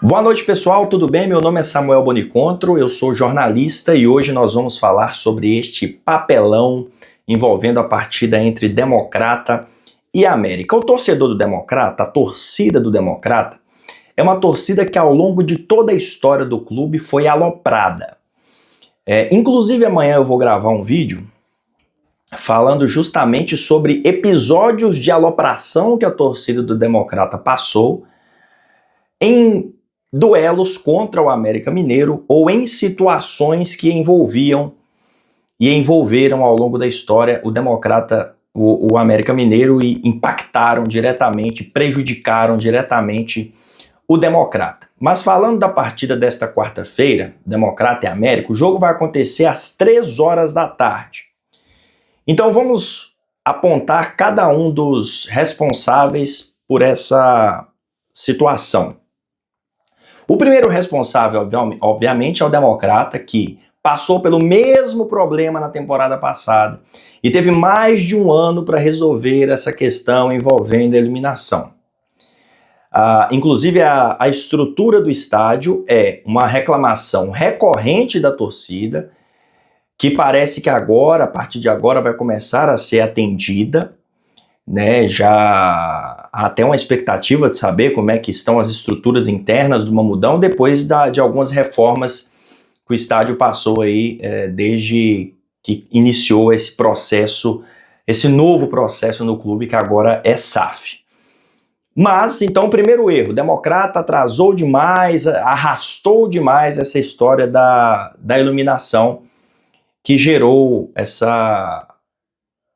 Boa noite, pessoal, tudo bem? Meu nome é Samuel Bonicontro, eu sou jornalista e hoje nós vamos falar sobre este papelão envolvendo a partida entre Democrata e América. O torcedor do Democrata, a torcida do Democrata, é uma torcida que ao longo de toda a história do clube foi aloprada. Inclusive amanhã eu vou gravar um vídeo falando justamente sobre episódios de alopração que a torcida do Democrata passou em duelos contra o América Mineiro ou em situações que envolviam e envolveram ao longo da história o Democrata, o América Mineiro e impactaram diretamente, prejudicaram diretamente o Democrata. Mas falando da partida desta quarta-feira, Democrata e América, o jogo vai acontecer às 3 horas da tarde. Então vamos apontar cada um dos responsáveis por essa situação. O primeiro responsável, obviamente, é o Democrata, que passou pelo mesmo problema na temporada passada e teve mais de um ano para resolver essa questão envolvendo a eliminação. Inclusive, a estrutura do estádio é uma reclamação recorrente da torcida, que parece que agora, a partir de agora, vai começar a ser atendida, né? Já há até uma expectativa de saber como é que estão as estruturas internas do Mamudão depois de algumas reformas que o estádio passou aí desde que iniciou esse processo, esse novo processo no clube que agora é SAF. Mas, então, o primeiro erro, o Democrata atrasou demais, arrastou demais essa história da iluminação que gerou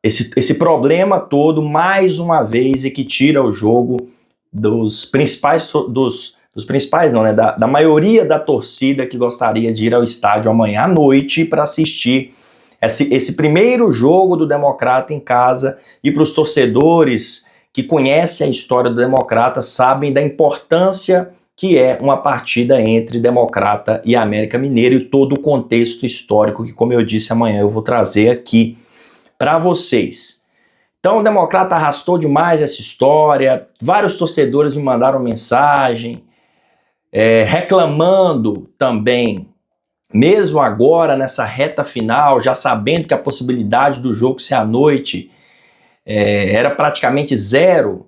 esse problema todo, mais uma vez, e que tira o jogo dos principais, não, né, da maioria da torcida que gostaria de ir ao estádio amanhã à noite para assistir esse primeiro jogo do Democrata em casa. E para os torcedores que conhecem a história do Democrata sabem da importância que é uma partida entre Democrata e América Mineiro e todo o contexto histórico que, como eu disse, amanhã eu vou trazer aqui para vocês. Então o Democrata arrastou demais essa história, vários torcedores me mandaram mensagem, reclamando também, mesmo agora nessa reta final, já sabendo que a possibilidade do jogo ser à noite era praticamente zero,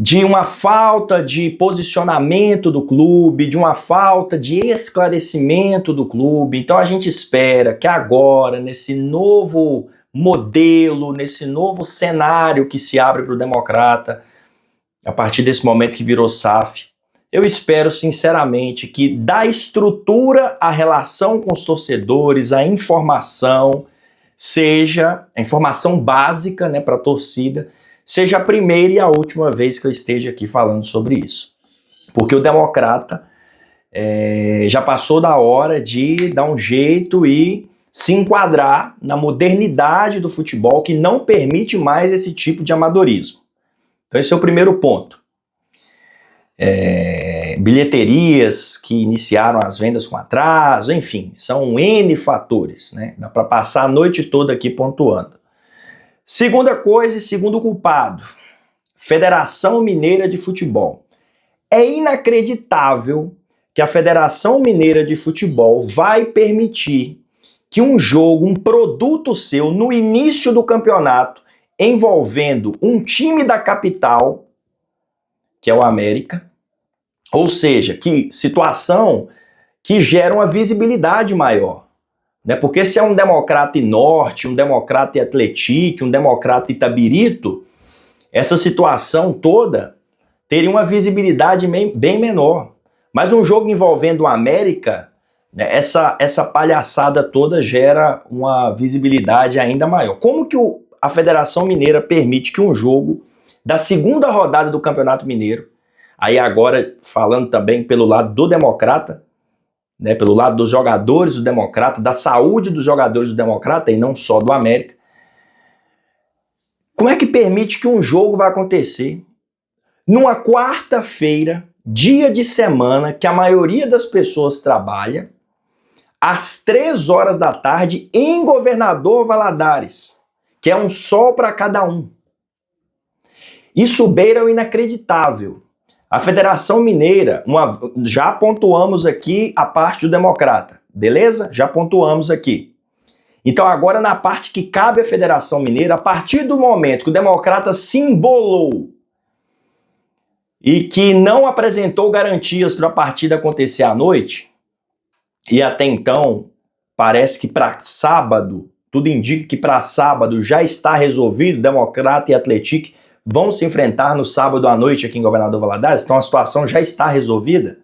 de uma falta de posicionamento do clube, de uma falta de esclarecimento do clube. Então a gente espera que agora, nesse novo modelo, nesse novo cenário que se abre para o Democrata, a partir desse momento que virou SAF, eu espero sinceramente que da estrutura, a relação com os torcedores, a informação, seja a informação básica, né, para a torcida, seja a primeira e a última vez que eu esteja aqui falando sobre isso. Porque o Democrata já passou da hora de dar um jeito e se enquadrar na modernidade do futebol que não permite mais esse tipo de amadorismo. Então esse é o primeiro ponto. Bilheterias que iniciaram as vendas com atraso, enfim, são N fatores, né? Dá para passar a noite toda aqui pontuando. Segunda coisa e segundo culpado, Federação Mineira de Futebol. É inacreditável que a Federação Mineira de Futebol vai permitir que um jogo, um produto seu, no início do campeonato, envolvendo um time da capital, que é o América, ou seja, que situação que gera uma visibilidade maior. Porque se é um Democrata e Norte, um Democrata e Atlético, um Democrata e Itabirito, essa situação toda teria uma visibilidade bem menor. Mas um jogo envolvendo o América, né, essa palhaçada toda gera uma visibilidade ainda maior. Como que a Federação Mineira permite que um jogo da segunda rodada do Campeonato Mineiro, aí agora falando também pelo lado do Democrata, né, pelo lado dos jogadores do Democrata, da saúde dos jogadores do Democrata e não só do América, como é que permite que um jogo vai acontecer numa quarta-feira, dia de semana, que a maioria das pessoas trabalha, às 3 horas da tarde, em Governador Valadares, que é um sol para cada um? Isso beira o inacreditável. A Federação Mineira, já pontuamos aqui a parte do Democrata, beleza? Já pontuamos aqui. Então agora na parte que cabe à Federação Mineira, a partir do momento que o Democrata se embolou e que não apresentou garantias para a partida acontecer à noite, e até então parece que para sábado, tudo indica que para sábado já está resolvido, Democrata e Atlético vão se enfrentar no sábado à noite aqui em Governador Valadares, então a situação já está resolvida.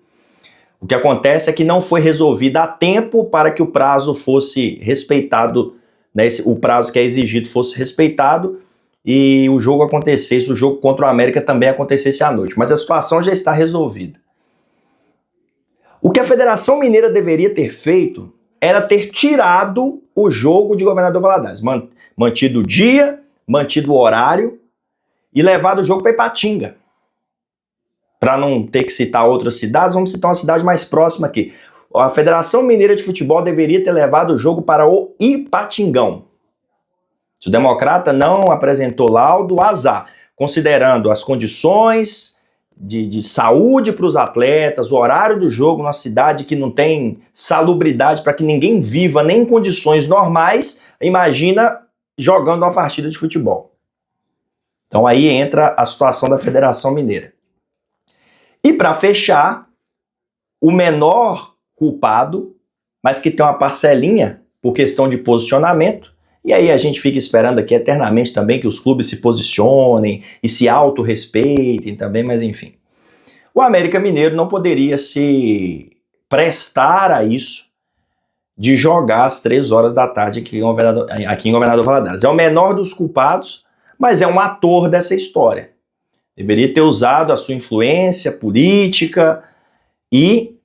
O que acontece é que não foi resolvida a tempo para que o prazo fosse respeitado, né, o prazo que é exigido fosse respeitado e o jogo acontecesse, o jogo contra o América também acontecesse à noite. Mas a situação já está resolvida. O que a Federação Mineira deveria ter feito era ter tirado o jogo de Governador Valadares, mantido o dia, mantido o horário e levado o jogo para Ipatinga. Para não ter que citar outras cidades, vamos citar uma cidade mais próxima aqui. A Federação Mineira de Futebol deveria ter levado o jogo para o Ipatingão. Se o Democrata não apresentou laudo, azar. Considerando as condições de saúde para os atletas, o horário do jogo numa cidade que não tem salubridade para que ninguém viva nem em condições normais, imagina jogando uma partida de futebol. Então aí entra a situação da Federação Mineira. E para fechar, o menor culpado, mas que tem uma parcelinha por questão de posicionamento, e aí a gente fica esperando aqui eternamente também que os clubes se posicionem e se autorrespeitem também, mas enfim. O América Mineiro não poderia se prestar a isso de jogar às 3 horas da tarde aqui em Governador Valadares. É o menor dos culpados, mas é um ator dessa história. Deveria ter usado a sua influência política e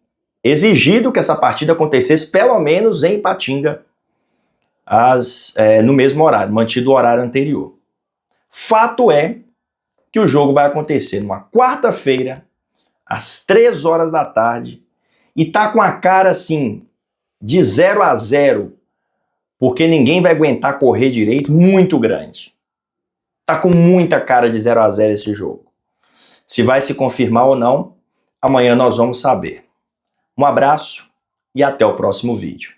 exigido que essa partida acontecesse pelo menos em Ipatinga no mesmo horário, mantido o horário anterior. Fato é que o jogo vai acontecer numa quarta-feira, às 3 horas da tarde, e tá com a cara assim, de 0-0, porque ninguém vai aguentar correr direito, muito grande. Tá com muita cara de 0-0 esse jogo. Se vai se confirmar ou não, amanhã nós vamos saber. Um abraço e até o próximo vídeo.